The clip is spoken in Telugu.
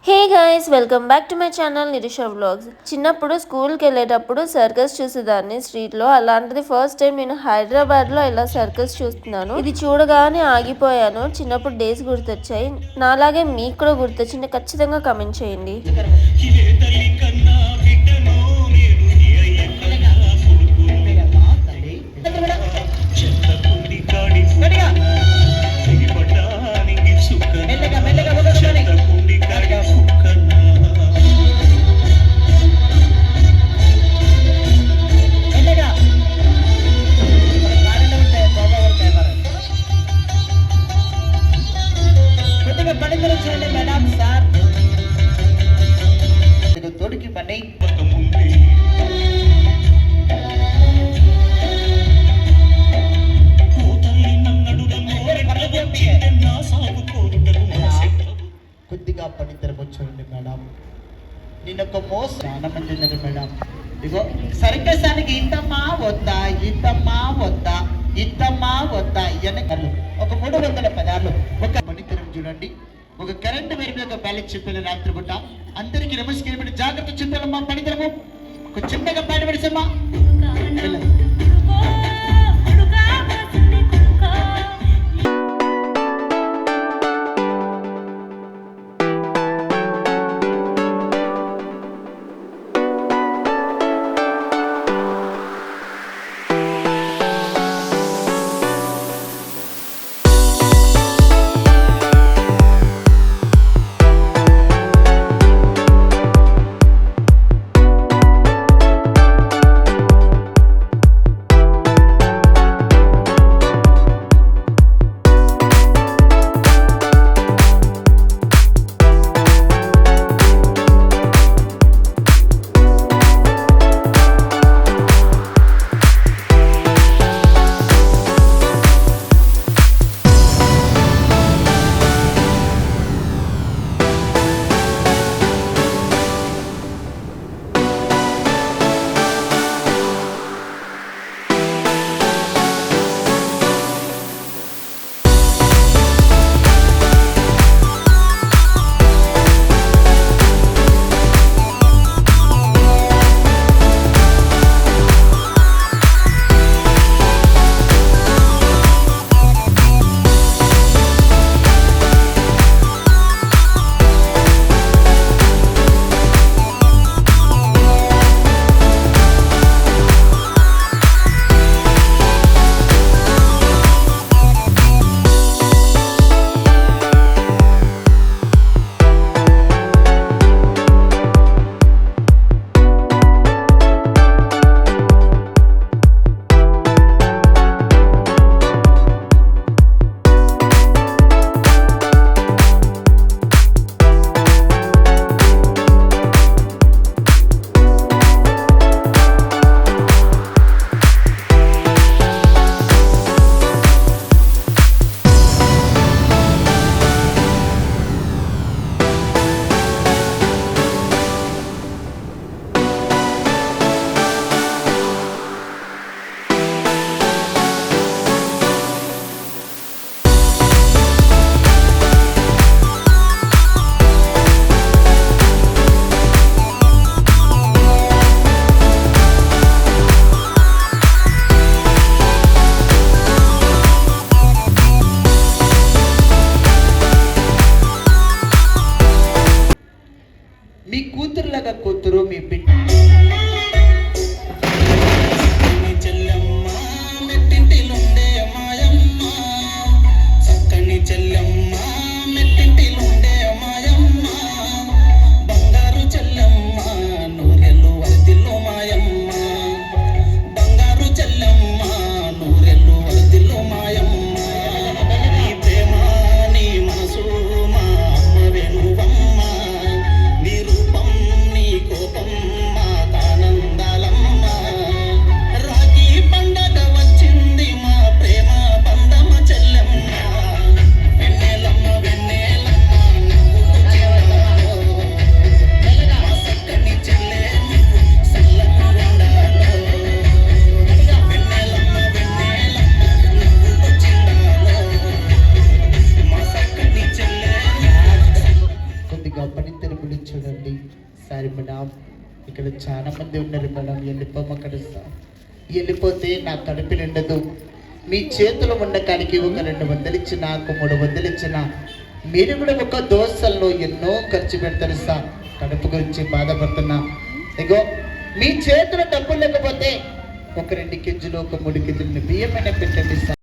Hey guys, welcome back to my channel Nirisha vlogs. చిన్నప్పుడు స్కూల్కి వెళ్ళేటప్పుడు సర్కస్ చూసేదాన్ని స్ట్రీట్లో. అలాంటిది ఫస్ట్ టైం నేను హైదరాబాద్లో ఇలా సర్కస్ చూస్తున్నాను. ఇది చూడగానే ఆగిపోయాను. చిన్నప్పుడు డేస్ గుర్తొచ్చాయి. నాలాగే మీకు కూడా గుర్తొచ్చింది ఖచ్చితంగా కమెంట్ చేయండి. తోడికి పని కొద్దిగా పనితరం చూడండి మేడం. నేనొక మోసం చాలా మంది ఉన్నారు మేడం. ఇగో సర్కసానికి ఇంతమ్మా వద్దా, ఇంతమ్మా వద్దా, ఇంతమ్మా వద్దా ఇవన్నీ ఒక 300 పదాలు. ఒక పనితరం చూడండి. ఒక కరెంటు వైర్ మీద బ్యాలెన్స్ చెప్పిన రాత్రి పూట అందరికీ నమస్కారం. జాగ్రత్త చింతలమ్మా పనితరము. ఒక చిన్నగా పాట పెడిసమ్మా. మీ కూతురులాగా కూతురు మీ బిడ్డ కోపం మా తెరుపులు చూడండి. సరే మేడం, ఇక్కడ చాలా మంది ఉన్నారు మేడం. వెళ్ళిపోమక్కడ వెళ్ళిపోతే నా కడుపు నిండదు. మీ చేతిలో ఉన్న కాడికి ఒక 200 ఇచ్చినా, ఒక 300 ఇచ్చినా, మీరు కూడా ఒక దోశల్లో ఎన్నో ఖర్చు పెడతారు సార్. కడుపు గురించి బాధపడుతున్నా. ఇగో మీ చేతిలో డబ్బులు లేకపోతే ఒక 2 కేజీలు, ఒక 3 కేజీలు బియ్యమైనా పెట్టండి సార్.